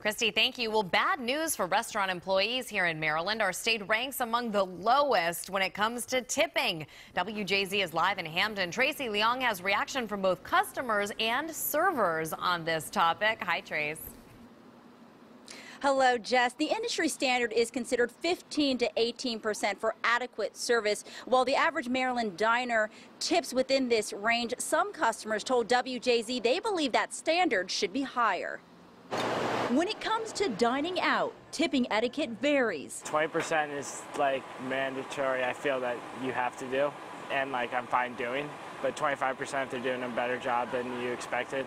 Christy, thank you. Well, bad news for restaurant employees here in Maryland. Our state ranks among the lowest when it comes to tipping. WJZ is live in Hamden. Tracey Leong has reaction from both customers and servers on this topic. Hi, Trace. Hello, Jess. The industry standard is considered 15 to 18% for adequate service. While the average Maryland diner tips within this range, some customers told WJZ they believe that standard should be higher. When it comes to dining out, tipping etiquette varies. 20% is like mandatory. I feel that you have to do, and like I'm fine doing. But 25% if they're doing a better job than you expected.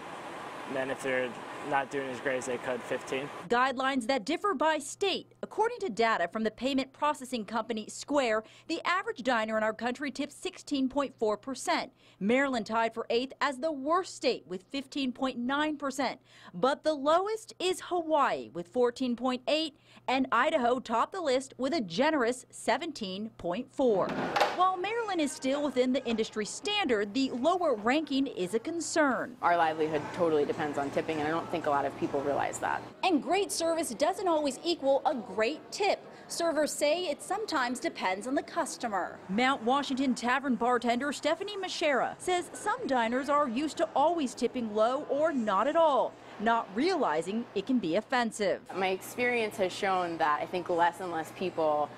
And then if they're not doing as great as they could, 15. Guidelines that differ by state. According to data from the payment processing company Square, the average diner in our country tips 16.4%. Maryland tied for 8th as the worst state with 15.9%. But the lowest is Hawaii with 14.8%, and Idaho topped the list with a generous 17.4%. While Maryland is still within the industry standard, the lower ranking is a concern. Our livelihood totally depends on tipping, and I don't think a lot of people realize that. And great service doesn't always equal a great tip. Servers say it sometimes depends on the customer. Mount Washington Tavern bartender Stephanie Mashera says some diners are used to always tipping low or not at all, not realizing it can be offensive. My experience has shown that I think less and less people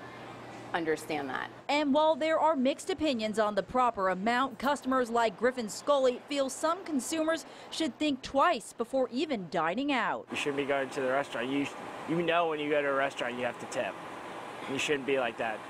understand that. And while there are mixed opinions on the proper amount, customers like Griffin Scully feel some consumers should think twice before even dining out. You shouldn't be going to the restaurant. You know when you go to a restaurant you have to tip. You shouldn't be like that.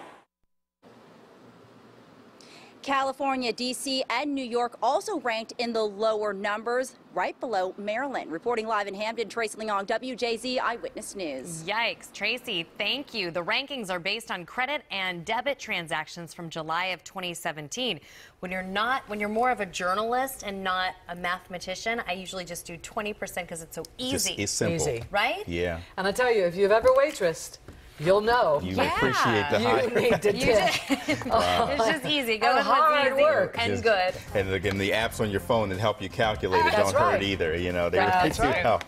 California, D.C., and New York also ranked in the lower numbers, right below Maryland. Reporting live in Hamden, Tracey Leong, WJZ Eyewitness News. Yikes. Tracy, thank you. The rankings are based on credit and debit transactions from July of 2017. When you're more of a journalist and not a mathematician, I usually just do 20% because it's so easy. It's simple. Easy. Right? Yeah. And I tell you, if you've ever waitressed, you'll know. You appreciate the higher. You need to tip. It's just easy. Go And with hard what's easy work. and good. And again, the apps on your phone that help you calculate it That's don't hurt right. either. You know, they That's really do right. help.